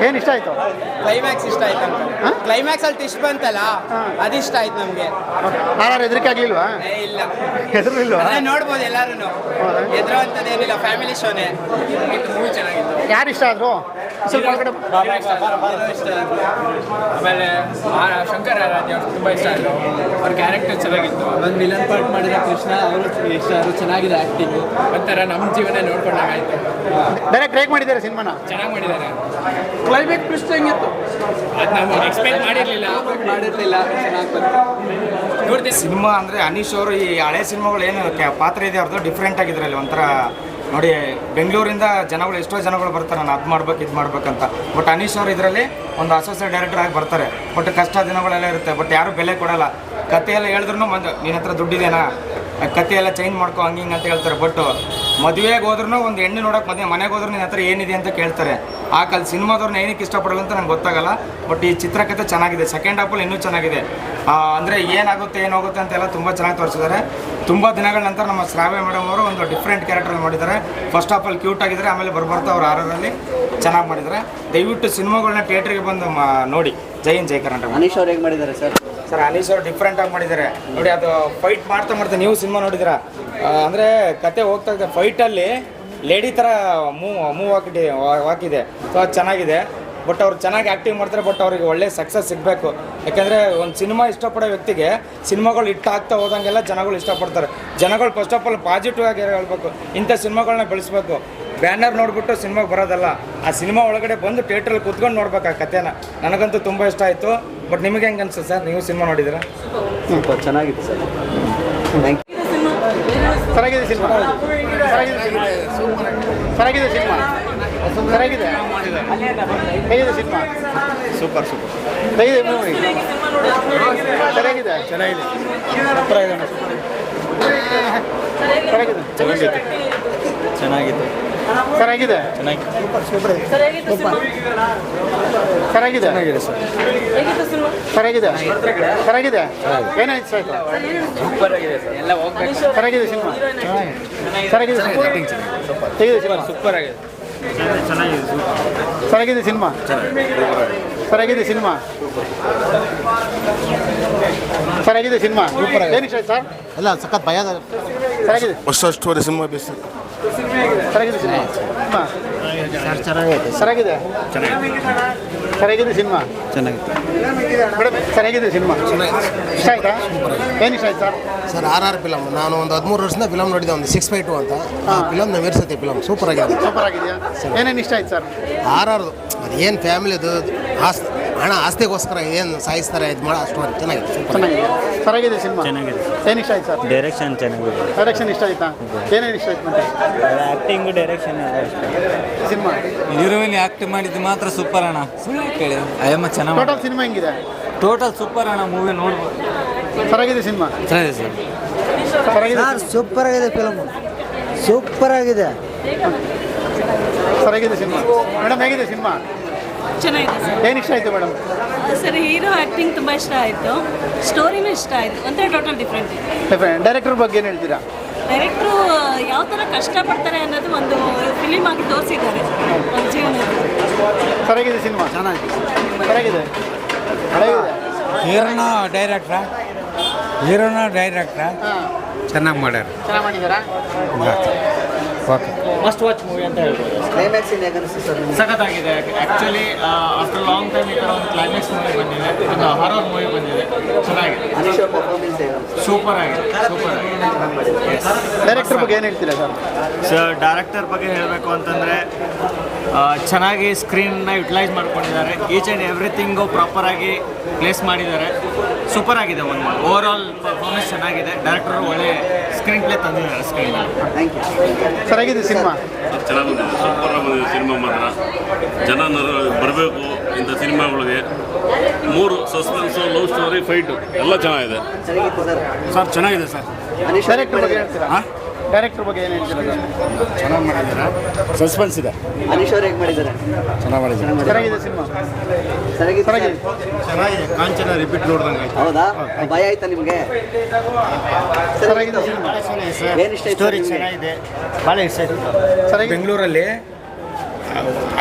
ಏನು ಇಷ್ಟ ಆಯಿತು? ಕ್ಲೈಮ್ಯಾಕ್ಸ್ ಇಷ್ಟ ಆಯ್ತು ಅಂತ. ಕ್ಲೈಮ್ಯಾಕ್ಸ್ ಅಲ್ಲಿ ಟಿಸ್ಟ್ ಬಂತಲ್ಲ, ಅದಿಷ್ಟ ಆಯ್ತು ನಮಗೆ. ಯಾರು ಹೆದರಿಕೆ ಆಗಲಿಲ್ವಾ? ಇಲ್ಲ, ಹೆದರ್ಲಿಲ್ವಾ? ನೋಡ್ಬೋದು ಎಲ್ಲಾರು. ಎದುರುವಂಥದ್ದೇನಿಲ್ಲ, ಫ್ಯಾಮಿಲಿ ಶೋನೇ. ಮೂವಿ ಚೆನ್ನಾಗಿತ್ತು. ಯಾರು ಇಷ್ಟ ಆದ್ರು? ಸ್ವಲ್ಪ ಒಳಗಡೆ ಆಮೇಲೆ ಶಂಕರ್ ರಾಜ್ ಅವ್ರು ತುಂಬ ಇಷ್ಟ ಆಯಿತು. ಅವ್ರ ಕ್ಯಾರೆಕ್ಟರ್ ಚೆನ್ನಾಗಿತ್ತು. ಒಂದು ವಿಲನ್ ಪಾರ್ಟ್ ಮಾಡಿದ ಕೃಷ್ಣ ಅವರು ಇಷ್ಟ ಆದರು. ಚೆನ್ನಾಗಿದೆ ಆ್ಯಕ್ಟಿಂಗು. ಒಂಥರ ನಮ್ಮ ಜೀವನ ನೋಡ್ಕೊಂಡಾಗಾಯ್ತು. ಡೈರೆಕ್ಟ್ ಹೇಗೆ ಮಾಡಿದ್ದಾರೆ ಸಿನಿಮಾನ? ಚೆನ್ನಾಗಿ ಮಾಡಿದ್ದಾರೆ. ಕ್ಲೈಮ್ಯಾಕ್ಸ್ ಟ್ವಿಸ್ಟ್ ಹೆಂಗಿತ್ತು? ಅದು ನಾವು ಎಕ್ಸ್ಪೆಕ್ಟ್ ಮಾಡಿರಲಿಲ್ಲ. ಚೆನ್ನಾಗಿ ಬಂತು. ನೋಡ್ತೀನಿ. ಸಿನಿಮಾ ಅಂದರೆ ಅನೀಶ್ ಅವರು ಈ ಹಳೆ ಸಿನಿಮಾಗಳು ಏನು ಪಾತ್ರ ಇದೆ ಅವ್ರದ್ದು ಡಿಫ್ರೆಂಟ್ ಆಗಿದ್ರಲ್ಲಿ ಒಂಥರ ನೋಡಿ. ಬೆಂಗಳೂರಿಂದ ಜನಗಳು ಎಷ್ಟೋ ಜನಗಳು ಬರ್ತಾರೆ, ನಾನು ಅದು ಮಾಡ್ಬೇಕು ಇದು ಮಾಡ್ಬೇಕಂತ. ಬಟ್ ಅನೀಶ್ ಅವರು ಇದರಲ್ಲಿ ಒಂದು ಅಸೋಸಿಯೇಟ್ ಡೈರೆಕ್ಟರ್ ಆಗಿ ಬರ್ತಾರೆ. ಬಟ್ ಕಷ್ಟ ದಿನಗಳೆಲ್ಲ ಇರುತ್ತೆ, ಬಟ್ ಯಾರೂ ಬೆಲೆ ಕೊಡಲ್ಲ. ಕಥೆಯೆಲ್ಲ ಹೇಳಿದ್ರು ಬಂದು ನಿನ್ನ ಹತ್ರ ದುಡ್ಡಿದೇನಾ, ಕಥೆಯೆಲ್ಲ ಚೇಂಜ್ ಮಾಡ್ಕೊ ಹಂಗೆ ಅಂತ ಹೇಳ್ತಾರೆ. ಬಟ್ ಮದುವೆಗೆ ಹೋದ್ರೂ ಒಂದು ಹೆಣ್ಣು ನೋಡೋಕೆ ಮನೆಗೆ ಹೋದ್ರೂ ನಿನ್ನ ಹತ್ರ ಏನಿದೆ ಅಂತ ಕೇಳ್ತಾರೆ. ಆ ಕಾಲ ಸಿನಿಮಾದವ್ರನ್ನ ಏನಕ್ಕೆ ಇಷ್ಟಪಡಲ್ಲ ಅಂತ ನಂಗೆ ಗೊತ್ತಾಗಲ್ಲ. ಬಟ್ ಈ ಚಿತ್ರಕಥೆ ಚೆನ್ನಾಗಿದೆ. ಸೆಕೆಂಡ್ ಹಾಫಲ್ಲಿ ಇನ್ನೂ ಚೆನ್ನಾಗಿದೆ. ಅಂದರೆ ಏನಾಗುತ್ತೆ ಏನಾಗುತ್ತೆ ಅಂತೆಲ್ಲ ತುಂಬ ಚೆನ್ನಾಗಿ ತೋರಿಸಿದ್ದಾರೆ. ತುಂಬ ದಿನಗಳ ನಂತರ ನಮ್ಮ ಶ್ರಾವ್ಯ ಮೇಡಮ್ ಅವರು ಒಂದು ಡಿಫ್ರೆಂಟ್ ಕ್ಯಾರೆಕ್ಟ್ರಲ್ಲಿ ಮಾಡಿದ್ದಾರೆ. ಫಸ್ಟ್ ಹಾಫಲ್ಲಿ ಕ್ಯೂಟ್ ಆಗಿದ್ದಾರೆ, ಆಮೇಲೆ ಬರ್ಬರ್ತಾ ಅವ್ರು ಆರಲ್ಲಿ ಚೆನ್ನಾಗಿ ಮಾಡಿದ್ದಾರೆ. ದಯವಿಟ್ಟು ಸಿನಿಮಾಗಳನ್ನ ಥಿಯೇಟ್ರಿಗೆ ಬಂದು ನೋಡಿ. ಜೈ ಹಿಂದ್ ಜೈ ಕರ್ನಾಟಕ. ಅನೀಶ್ ಅವ್ರು ಹೇಗೆ ಮಾಡಿದ್ದಾರೆ ಸರ್? ಸರ್ ಅನೀಶ್ ಅವರು ಡಿಫ್ರೆಂಟಾಗಿ ಮಾಡಿದ್ದಾರೆ ನೋಡಿ. ಅದು ಫೈಟ್ ಮಾಡ್ತಾ ನೀವು ಸಿನಿಮಾ ನೋಡಿದ್ದೀರಾ? ಅಂದರೆ ಕತೆ ಹೋಗ್ತಾ ಇದೆ, ಫೈಟಲ್ಲಿ ಲೇಡಿ ಥರ ಮೂವ್ ಹಾಕಿದೆ. ಸೊ ಅದು ಚೆನ್ನಾಗಿದೆ. ಬಟ್ ಅವ್ರು ಚೆನ್ನಾಗಿ ಆ್ಯಕ್ಟಿಂಗ್ ಮಾಡ್ತಾರೆ. ಬಟ್ ಅವ್ರಿಗೆ ಒಳ್ಳೆ ಸಕ್ಸಸ್ ಸಿಗಬೇಕು. ಯಾಕೆಂದರೆ ಒಂದು ಸಿನಿಮಾ ಇಷ್ಟಪಡೋ ವ್ಯಕ್ತಿಗೆ ಸಿನಿಮಾಗಳು ಆಗ್ತಾ ಹೋದಂಗೆಲ್ಲ ಜನಗಳು ಇಷ್ಟಪಡ್ತಾರೆ. ಜನಗಳು ಫಸ್ಟ್ ಆಫ್ ಆಲ್ ಪಾಸಿಟಿವ್ ಆಗಿ ಹೇಳ್ಬೇಕು, ಇಂಥ ಸಿನಿಮಾಗಳನ್ನ ಬೆಳೆಸ್ಬೇಕು. ಬ್ಯಾನರ್ ನೋಡಿಬಿಟ್ಟು ಸಿನಿಮಾಗೆ ಬರೋದಲ್ಲ, ಆ ಸಿನಿಮಾ ಒಳಗಡೆ ಬಂದು ಥಿಯೇಟ್ರಲ್ಲಿ ಕೂತ್ಕೊಂಡು ನೋಡ್ಬೇಕು ಆ ಕಥೆನ. ನನಗಂತೂ ತುಂಬ ಇಷ್ಟ ಆಯಿತು. ಬಟ್ ನಿಮಗೆ ಹೆಂಗೆ ಅನ್ಸುತ್ತೆ ಸರ್? ನೀವು ಸಿನಿಮಾ ನೋಡಿದ್ದೀರಾ? ಸೂಪರ್ ಚೆನ್ನಾಗಿತ್ತು ಸರ್. Thank you. ಸರಿಯಾಗಿದೆ ಸಿನಿಮಾ. ಸರಿಯಾಗಿದೆ ಸಿನಿಮಾ. ಸರಿಯಾಗಿದೆ. ಹೇಗಿದೆ ಸಿನಿಮಾ? ಸೂಪರ್ ಹೇಗಿದೆ ಮೂವಿ? ಸರಿಯಾಗಿದೆ. ಚೆನ್ನಾಗಿದೆ. ಚೆನ್ನಾಗಿದೆ. ಚೆನ್ನಾಗಿದೆ. ಸರಿಯಾಗಿದೆ. ಸರಿಯಾಗಿದೆ. ಸರಿಯಾಗಿದೆ. ಏನಾಯ್ತು ಸರ್? ಸೂಪರ್ ಆಗಿದೆ ಸರ್. ಎಲ್ಲ ಹೋಗ್ಬೇಕು. ಸರಿಯಾಗಿದೆ ಸಿನಿಮಾ. ಸರಿಯಾಗಿದೆ. ಹೇಗಿದೆ ಸಿನಿಮಾ? ಸೂಪರ್ ಆಗಿದೆ. ಸರಿಯಾಗಿದೆ ಸಿನಿಮಾ. ಸರಿಯಾಗಿದೆ ಸಿನಿಮಾ. ಸರಿಯಾಗಿದೆ ಸಿನಿಮಾ. ಏನು ಇಷ್ಟ ಆಯ್ತು ಸರ್? ಎಲ್ಲ ಸಖತ್ ಭಯ. ಸರಿಯಾಗಿದೆ. ಹೊಸ ಸ್ಟೋರಿ ಸಿನಿಮಾ ಬೇಸ್. ಸರಿಯಾಗಿದೆ ಸಿನಿಮಾ. ಚೆನ್ನಾಗೈತೆ. ಸರಿಯಾಗಿದೆ. ಸರಿಯಾಗಿದೆ ಸಿನಿಮಾ. ಚೆನ್ನಾಗಿತ್ತು ಮೇಡಮ್, ಸರಿಯಾಗಿದೆ ಸಿನಿಮಾ. ಇಷ್ಟ ಆಯ್ತಾ? ಏನು ಇಷ್ಟ ಆಯ್ತು ಸರ್? ಸರ್ RR ಫಿಲಮ್ ನಾನು ಒಂದು 13 ವರ್ಷದಿಂದ ಫಿಲಮ್ ನೋಡಿದ್ದೆ, ಒಂದು 652 ಅಂತ. ಆ ಫಿಲಮ್ ನಾವು ಏರ್ಸತ್ತೆ ಫಿಲಮ್ ಸೂಪರ್ ಆಗಿದೆ. ಸೂಪರ್ ಆಗಿದೆಯಾ? ಏನೇನು ಇಷ್ಟ ಆಯ್ತು ಸರ್? RRದು ಅದು ಏನು ಫ್ಯಾಮಿಲಿದು ಹಣ ಆಸ್ತಿಗೋಸ್ಕರ ಏನು ಸಾಯಿಸ್ತಾರೆ ಇದು ಮಾಡೋ ಸ್ಟೋರಿ ಚೆನ್ನಾಗಿದೆ. ಸೂಪರ್ ಚೆನ್ನಾಗಿದೆ. ಸರಿಯಾಗಿದೆ ಸಿನಿಮಾ. ಚೆನ್ನಾಗಿದೆ. ಏನು ಇಷ್ಟ ಆಯ್ತು ಸರ್? ಡೈರೆಕ್ಷನ್ ಚೆನ್ನಾಗಿದೆ. ಡೈರೆಕ್ಷನ್ ಇಷ್ಟ ಆಯ್ತಾ? ಏನೇನು ಇಷ್ಟ ಆಯ್ತು ಮತ್ತೆ? ಆ್ಯಕ್ಟಿಂಗು ಡೈರೆಕ್ಷನ್ ಎಲ್ಲ ಇಷ್ಟ. ಸಿನಿಮಾ ಹೀರೋಯಿನ್ ಆಕ್ಟ್ ಮಾಡಿದ್ದು ಮಾತ್ರ ಸೂಪರ್ ಅಣ್ಣ. ಸುಳ್ಳು ಕೇಳಿ ಅಯ್ಯಮ್ಮ ಚೆನ್ನಾಗಿ. ಟೋಟಲ್ ಸಿನಿಮಾ ಹೆಂಗಿದೆ? ಟೋಟಲ್ ಸೂಪರ್ ಅಣ್ಣ. ಮೂವಿ ನೋಡ್ಬೋದು. ಸರಿಯಾಗಿದೆ ಸಿನಿಮಾ. ಚೆನ್ನಾಗಿದೆ ಸರ್. ಸರಿಯಾಗಿದೆ. ಸೂಪರ್ ಆಗಿದೆ ಫಿಲಮ್. ಸೂಪರ್ ಆಗಿದೆ. ಸರಿಯಾಗಿದೆ ಸಿನಿಮಾ. ಮೇಡಮ್, ಹೇಗಿದೆ ಸಿನಿಮಾ? ಚೆನ್ನಾಗಿದೆ ಸರ್. ಏನು ಇಷ್ಟ ಆಯಿತು ಮೇಡಮ್? ಸರ್, ಹೀರೋ ಆ್ಯಕ್ಟಿಂಗ್ ತುಂಬ ಇಷ್ಟ ಆಯಿತು. ಸ್ಟೋರಿನೂ ಇಷ್ಟ ಆಯಿತು. ಒಂಥರ ಟೋಟಲ್ ಡಿಫ್ರೆಂಟ್ ಇದೆ. ಡೈರೆಕ್ಟರ್ ಬಗ್ಗೆ ಏನು ಹೇಳ್ತೀರಾ? ಡೈರೆಕ್ಟ್ರು ಯಾವ ಥರ ಕಷ್ಟಪಡ್ತಾರೆ ಅನ್ನೋದು ಒಂದು ಫಿಲಿಮ್ ಆಗಿ ತೋರಿಸಿದ್ದಾರೆ ಒಂದು ಜೀವನದಲ್ಲಿ. ಸರಿಯಾಗಿದೆ ಸಿನಿಮಾ. ಚೆನ್ನಾಗಿದೆ. ಸರಿಯಾಗಿದೆ. ಹಳೆಗಿದೆ. ಹೀರೋನ ಡೈರೆಕ್ಟ್ರಾ ಚೆನ್ನಾಗಿ ಮಾಡ್ಯಾರ. ಚೆನ್ನಾಗಿ ಮಾಡಿದ್ದಾರಾ? ಓಕೆ. ಮಸ್ಟ್ ವಾಚ್ ಮೂವಿ ಅಂತ ಹೇಳ್ಬೋದು. ಕ್ಲೈಮ್ಯಾಕ್ಸ್ ಹೇಗೆ ಅನಿಸ್ತು ಸರ್? ಸಖತ್ತಾಗಿದೆ. ಆ್ಯಕ್ಚುಲಿ ಆಫ್ಟರ್ ಲಾಂಗ್ ಟೈಮ್ ಈ ಥರ ಒಂದು ಕ್ಲೈಮ್ಯಾಕ್ಸ್ ಮೂವಿ ಬಂದಿದೆ, ಒಂದು ಹಾರರ್ ಮೂವಿ ಬಂದಿದೆ. ಚೆನ್ನಾಗಿದೆ. ಅನೀಶ್ ಅವ್ರ ಪರ್ಫಾರ್ಮೆನ್ಸ್ ಹೇಗೆ? ಸೂಪರ್ ಆಗಿದೆ. ಡೈರೆಕ್ಟರ್ ಬಗ್ಗೆ ಏನು ಹೇಳ್ತೀರಾ ಸರ್? ಸರ್ ಡೈರೆಕ್ಟರ್ ಬಗ್ಗೆ ಹೇಳಬೇಕು ಅಂತಂದರೆ ಚೆನ್ನಾಗಿ ಸ್ಕ್ರೀನ್ನ ಯುಟಿಲೈಸ್ ಮಾಡ್ಕೊಂಡಿದ್ದಾರೆ. ಈಚ್ ಆ್ಯಂಡ್ ಎವ್ರಿಥಿಂಗು ಪ್ರಾಪರಾಗಿ ಪ್ಲೇಸ್ ಮಾಡಿದ್ದಾರೆ. ಸೂಪರ್ ಆಗಿದೆ. ಒಂದು ಓವರ್ ಆಲ್ ಪರ್ಫಾರ್ಮೆನ್ಸ್ ಚೆನ್ನಾಗಿದೆ. ಡೈರೆಕ್ಟರು ಒಳ್ಳೆ ಸ್ಕ್ರೀನ್ ಪ್ಲೇ ತಂದಿದ್ದಾರೆ ಸ್ಕ್ರೀನಲ್ಲಿ. Thank you. ಸರಿಯಾಗಿದೆ ಸಿನಿಮಾ. ಚೆನ್ನಾಗಿ ಬಂದಿದೆ. ಸೂಪರ್ ಬಂದಿದೆ ಸಿನಿಮಾ ಮಾತ್ರ. ಜನ ಬರಬೇಕು ಇಂಥ ಸಿನಿಮಾಗಳಿಗೆ. 3 ಸಸ್ಪೆನ್ಸು, ಲವ್ ಸ್ಟೋರಿ, ಫೈಟು ಎಲ್ಲ ಚೆನ್ನಾಗಿದೆ. ಚೆನ್ನಾಗಿತ್ತು ಸರ್. ಸರ್ ಚೆನ್ನಾಗಿದೆ ಸರ್. ಅನೀಶ್ ಡೈರೆಕ್ಟರ್ ಬಗ್ಗೆ ಹೇಳ್ತೀರಾ? ಡೈರೆಕ್ಟರ್ ಬಗ್ಗೆ ಏನು ಹೇಳ್ತೀರಾ ಸರ್? ಚೆನ್ನಾಗಿ ಮಾಡಿದ್ದಾರೆ. ಸಸ್ಪೆನ್ಸ್ ಇದೆ. ಅನೀಶ್ ಅವ್ರು ಹೇಗೆ ಮಾಡಿದ್ದಾರೆ? ಚೆನ್ನಾಗಿ ಮಾಡಿದ್ದಾರೆ. ಸರಿಯಾಗಿದೆ ಸಿನಿಮಾ. ಸರಿಯಾಗಿದೆ. ಚೆನ್ನಾಗಿದೆ. ಕಾಂಚನ ರಿಪೀಟ್ ನೋಡ್ದಂಗೆ ಆಯ್ತು. ಹೌದಾ? ಭಯ ಆಯ್ತಾ ನಿಮಗೆ? ಸರಿಯಾಗಿದೆ ಸಿನಿಮಾ. ಏನು ಇಷ್ಟ ಆಯ್ತು ಸ್ಟೋರಿ ನಿಮಗೆ? ಚೆನ್ನಾಗಿದೆ. ಭಾಳ ಇಷ್ಟ ಆಯಿತು. ಸರಿಯಾಗಿದೆ. ಬೆಂಗಳೂರಲ್ಲಿ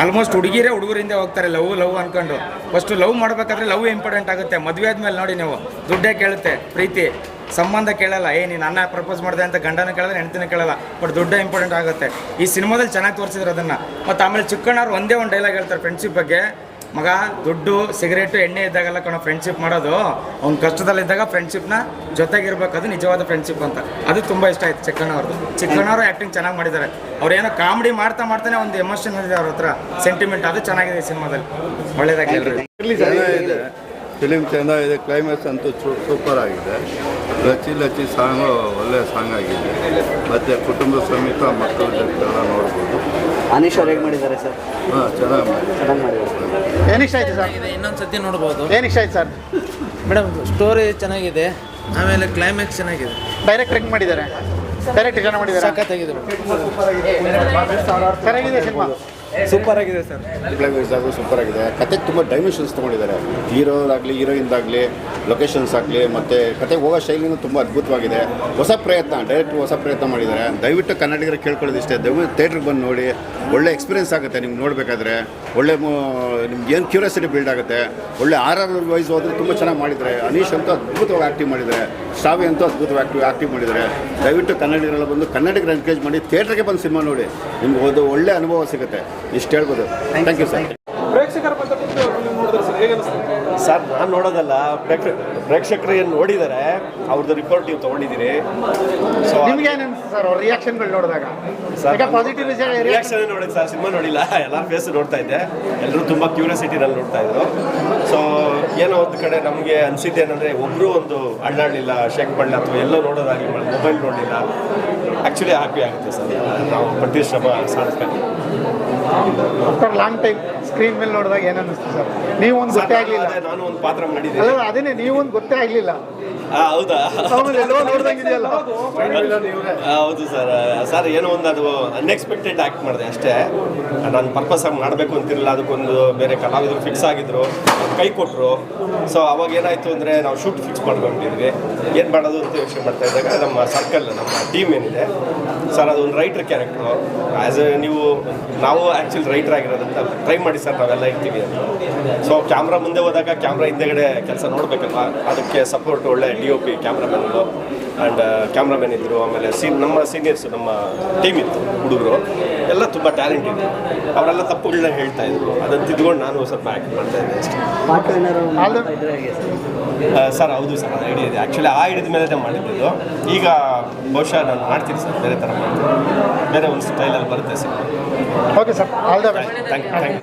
ಆಲ್ಮೋಸ್ಟ್ ಹುಡುಗರಿಂದ ಹೋಗ್ತಾರೆ ಲವ್ ಅನ್ಕೊಂಡು. ಫಸ್ಟು ಲವ್ ಮಾಡಬೇಕಾದ್ರೆ ಲವ್ ಇಂಪಾರ್ಟೆಂಟ್ ಆಗುತ್ತೆ. ಮದುವೆ ಆದ್ಮೇಲೆ ನೋಡಿ ನೀವು ದುಡ್ಡೇ ಕೇಳುತ್ತೆ, ಪ್ರೀತಿ ಸಂಬಂಧ ಕೇಳಲ್ಲ. ನೀನು ನನ್ನ ಪ್ರಪೋಸ್ ಮಾಡಿದೆ ಅಂತ ಗಂಡನ ಕೇಳಲ್ಲ, ಹೆಂಡತಿನ ಕೇಳಲ್ಲ, ಬಟ್ ದುಡ್ಡೇ ಇಂಪಾರ್ಟೆಂಟ್ ಆಗುತ್ತೆ. ಈ ಸಿನಿಮಾದಲ್ಲಿ ಚೆನ್ನಾಗಿ ತೋರಿಸಿದ್ರು ಅದನ್ನು. ಮತ್ತು ಆಮೇಲೆ ಚಿಕ್ಕಣ್ಣವ್ರು ಒಂದೇ ಒಂದು ಡೈಲಾಗ್ ಹೇಳ್ತಾರೆ ಫ್ರೆಂಡ್ಶಿಪ್ ಬಗ್ಗೆ, ಮಗ ದುಡ್ಡು ಸಿಗರೇಟು ಎಣ್ಣೆ ಇದ್ದಾಗೆಲ್ಲ ಕಣೋ ಫ್ರೆಂಡ್ಶಿಪ್ ಮಾಡೋದು, ಅವ್ನು ಕಷ್ಟದಲ್ಲಿದ್ದಾಗ ಫ್ರೆಂಡ್ಶಿಪ್ನ ಜೊತೆಗಿರ್ಬೇಕು, ಅದು ನಿಜವಾದ ಫ್ರೆಂಡ್ಶಿಪ್ ಅಂತ. ಅದು ತುಂಬ ಇಷ್ಟ ಆಯ್ತು ಚಿಕ್ಕಣ್ಣವರು ಆ್ಯಕ್ಟಿಂಗ್ ಚೆನ್ನಾಗಿ ಮಾಡಿದ್ದಾರೆ. ಅವ್ರೇನೋ ಕಾಮಿಡಿ ಮಾಡ್ತಾನೆ ಒಂದು ಎಮೋಷನ್ ಇದೆ ಅವ್ರ ಹತ್ರ, ಸೆಂಟಿಮೆಂಟ್, ಅದು ಚೆನ್ನಾಗಿದೆ ಈ ಸಿನಿಮಾದಲ್ಲಿ. ಒಳ್ಳೇದಾಗಿ ಎಲ್ಲರೂ ಚೆನ್ನಾಗಿದೆ, ಫಿಲಿಮ್ ಚೆನ್ನಾಗಿದೆ, ಕ್ಲೈಮ್ಯಾಕ್ಸ್ ಅಂತೂ ಸೂಪರ್ ಆಗಿದೆ. ಲಚ್ಚಿ ಸಾಂಗು ಒಳ್ಳೆಯ ಸಾಂಗ್ ಆಗಿದೆ. ಮತ್ತು ಕುಟುಂಬ ಸಮೇತ ಮಕ್ಕಳ ಜೊತೆಲ್ಲ ನೋಡ್ಬೋದು. ಅನೀಶ್ ಅವ್ರು ಹೇಗೆ ಮಾಡಿದ್ದಾರೆ ಸರ್? ಹಾಂ, ಚೆನ್ನಾಗಿ ಮಾಡಿದ್ದಾರೆ. ಏನಿಷ್ಟ ಆಯ್ತು ಸರ್? ಇನ್ನೊಂದು ಸತಿ ನೋಡ್ಬೋದು. ಏನಿಷ್ಟ ಆಯ್ತು ಸರ್? ಮೇಡಮ್ ಸ್ಟೋರಿ ಚೆನ್ನಾಗಿದೆ, ಆಮೇಲೆ ಕ್ಲೈಮ್ಯಾಕ್ಸ್ ಚೆನ್ನಾಗಿದೆ. ಡೈರೆಕ್ಟ್ ಹೆಂಗೆ ಮಾಡಿದ್ದಾರೆ? ಡೈರೆಕ್ಟ್ ಚೆನ್ನಾಗಿ ಮಾಡಿದ್ದಾರೆ, ಸಖತ್ತಾಗಿದೆ. ಚೆನ್ನಾಗಿದೆ ಸಿನಿಮಾ, ಸೂಪರ್ ಆಗಿದೆ ಸರ್. ಕ್ಲೈಮ್ಯಾಕ್ಸ್ ಆಗು ಸೂಪರ್ ಆಗಿದೆ. ಕತೆ ತುಂಬ ಡೈಮೆನ್ಷನ್ಸ್ ತೊಗೊಂಡಿದ್ದಾರೆ. ಹೀರೋದಾಗಲಿ ಹೀರೋಯಿನ್ದಾಗಲಿ ಲೊಕೇಶನ್ಸ್ ಆಗಲಿ ಮತ್ತು ಕತೆಗೆ ಹೋಗೋ ಶೈಲಿನೂ ತುಂಬ ಅದ್ಭುತವಾಗಿದೆ. ಹೊಸ ಪ್ರಯತ್ನ ಮಾಡಿದ್ದಾರೆ. ದಯವಿಟ್ಟು ಕನ್ನಡಿಗರಿಗೆ ಕೇಳ್ಕೊಳ್ಳೋದು ಇಷ್ಟೇ, ದಯವಿಟ್ಟು ಥಿಯೇಟ್ರಿಗೆ ಬಂದು ನೋಡಿ. ಒಳ್ಳೆ ಎಕ್ಸ್ಪೀರಿಯನ್ಸ್ ಆಗುತ್ತೆ ನಿಮ್ಗೆ ನೋಡಬೇಕಾದ್ರೆ. ಒಳ್ಳೆ ನಿಮ್ಗೆ ಏನು ಕ್ಯೂರಿಯಾಸಿಟಿ ಬಿಲ್ಡ್ ಆಗುತ್ತೆ. ಒಳ್ಳೆ RR ವೈಸ್ ಹೋದ್ರೆ ತುಂಬ ಚೆನ್ನಾಗಿ ಮಾಡಿದ್ದಾರೆ. ಅನೀಶ್ ಅಂತೂ ಅದ್ಭುತವಾಗಿ ಆ್ಯಕ್ಟಿಂಗ್ ಮಾಡಿದ್ದಾರೆ. ಶ್ರಾವ್ಯ ಅಂತೂ ಅದ್ಭುತವಾಗಿ ಆ್ಯಕ್ಟಿಂಗ್ ಮಾಡಿದ್ದಾರೆ. ದಯವಿಟ್ಟು ಕನ್ನಡಿಗರೆಲ್ಲ ಬಂದು ಕನ್ನಡಿಗರು ಎನ್ಕರೇಜ್ ಮಾಡಿ ಥಿಯೇಟ್ರಿಗೆ ಬಂದು ಸಿನಿಮಾ ನೋಡಿ, ನಿಮ್ಗೆ ಒಂದು ಒಳ್ಳೆ ಅನುಭವ ಸಿಗುತ್ತೆ. ಇಷ್ಟು ಹೇಳ್ಬೋದು. Thank you sir. ಸರ್, ನಾನು ನೋಡೋದಲ್ಲ, ಪ್ರೇಕ್ಷಕರು ಏನು ನೋಡಿದ್ದಾರೆ ಅವ್ರದ್ದು ರಿಪೋರ್ಟ್ ನೀವು ತೊಗೊಂಡಿದ್ದೀರಿ. ಸೊ ನಿಮ್ಗೆ ಏನು ಅನಿಸ್ತು ಸರ್ ಅವ್ರ ರಿಯಾಕ್ಷನ್ಗಳು ನೋಡಿದಾಗ? ಪಾಸಿಟಿವ್ ರಿಯಾಕ್ಷನ್ ನೋಡಿದ್ದು ಸರ್, ಸಿನಿಮಾ ನೋಡಿಲ್ಲ, ಎಲ್ಲರ ಫೇಸ್ ನೋಡ್ತಾ ಇದ್ದೆ. ಎಲ್ಲರೂ ತುಂಬ ಕ್ಯೂರಿಯಾಸಿಟಿನಲ್ಲಿ ನೋಡ್ತಾ ಇದ್ರು. ಸೊ ಏನೋ ಒಂದು ಕಡೆ ನಮಗೆ ಅನಿಸಿದ್ದು ಏನಂದರೆ, ಒಬ್ಬರು ಒಂದು ಅಳ್ಳಾಡಲಿಲ್ಲ, ಶೇಕ್ ಮಾಡಲಿಲ್ಲ, ಅಥವಾ ಎಲ್ಲೋ ನೋಡೋದಾಗಲಿ ಮೊಬೈಲ್ ನೋಡಲಿಲ್ಲ. ಆ್ಯಕ್ಚುಲಿ ಹ್ಯಾಪಿ ಆಗುತ್ತೆ ಸರ್, ನಾವು ಪಟ್ಟಿದ ಶ್ರಮ ಸಾರ್ಥಕ. ಆಫ್ಟರ್ ಲಾಂಗ್ ಟೈಮ್ ಸ್ಕ್ರೀನ್ ಮೇಲೆ ನೋಡಿದಾಗ ಏನು ಅನ್ನಿಸ್ತು ಸರ್? ನೀವು ಒಂದು ಗೊತ್ತೇ ಆಗಲಿಲ್ಲ. ನಾನು ಒಂದು ಪಾತ್ರ ಮಾಡಿದ್ದೆ. ಅಲ್ಲ, ಅದೇನೇ, ನೀವೊಂದು ಗೊತ್ತೇ ಆಗಲಿಲ್ಲ. ಹೌದಾ? ನೋಡ್ದಂಗಿದೆಯಲ್ಲ. ಹೌದು ಸರ್, ಏನೋ ಒಂದು ಅದು ಅನ್ಎಕ್ಸ್ಪೆಕ್ಟೆಡ್ ಆ್ಯಕ್ಟ್ ಮಾಡಿದೆ ಅಷ್ಟೇ. ನಾನು ಪರ್ಪಸ್ ಆಗಿ ಮಾಡಬೇಕು ಅಂತಿರಲಿಲ್ಲ. ಅದಕ್ಕೊಂದು ಬೇರೆ ಕಲಾವಿದರು ಫಿಕ್ಸ್ ಆಗಿದ್ರು, ಕೈ ಕೊಟ್ಟರು. ಸೊ ಅವಾಗ ಏನಾಯಿತು ಅಂದರೆ, ನಾವು ಶೂಟ್ ಫಿಕ್ಸ್ ಮಾಡ್ಕೊಂಡಿದ್ವಿ. ಏನು ಮಾಡೋದು ಅಂತ ಯೋಚನೆ ಮಾಡ್ತಾ ಇದ್ದಾಗ ನಮ್ಮ ಸರ್ಕಲ್, ನಮ್ಮ ಟೀಮ್ ಏನಿದೆ ಸರ್, ಅದೊಂದು ರೈಟರ್ ಕ್ಯಾರೆಕ್ಟ್ರು. ನಾವು ಆ್ಯಕ್ಚುಲಿ ರೈಟರ್ ಆಗಿರೋದ್ರಿಂದ ಟ್ರೈ ಮಾಡಿ ಸರ್, ನಾವೆಲ್ಲ ಇರ್ತೀವಿ ಅಂತ. ಸೊ ಕ್ಯಾಮ್ರಾ ಮುಂದೆ ಹೋದಾಗ ಕ್ಯಾಮ್ರಾ ಹಿಂದೆಗಡೆ ಕೆಲಸ ನೋಡಬೇಕಲ್ವ, ಅದಕ್ಕೆ ಸಪೋರ್ಟ್ ಒಳ್ಳೆ DOP ಕ್ಯಾಮ್ರಾಮನ್ಗಳು ಆ್ಯಂಡ್ ಕ್ಯಾಮ್ರಾಮನ್ ಇದ್ದರು. ಆಮೇಲೆ ನಮ್ಮ ಸೀನಿಯರ್ಸು, ನಮ್ಮ ಟೀಮ್ ಇತ್ತು, ಹುಡುಗರು ಎಲ್ಲ ತುಂಬ ಟ್ಯಾಲೆಂಟ್ ಇತ್ತು. ಅವರೆಲ್ಲ ತಪ್ಪುಗಳನ್ನ ಹೇಳ್ತಾ ಇದ್ರು, ಅದನ್ನು ತಿದ್ಕೊಂಡು ನಾನು ಸ್ವಲ್ಪ ಆ್ಯಕ್ಟ್ ಮಾಡ್ತಾ ಇದ್ದೆ ಅಷ್ಟೇ. ಸರ್ ಹೌದು ಸರ್, ಅದು ಐಡಿಯಾ ಇದೆ. ಆ್ಯಕ್ಚುಲಿ ಆ ಹಿಡಿದ ಮೇಲೆ ಮಾಡಿದ್ದು. ಈಗ ಬಹುಶಃ ನಾನು ಮಾಡ್ತೀನಿ ಸರ್, ಬೇರೆ ಥರ ಮಾಡ್ತೀನಿ, ಬೇರೆ ಒಂದು ಸ್ಟೈಲಲ್ಲಿ ಬರುತ್ತೆ sir. Okay sir, all the best. Thank you.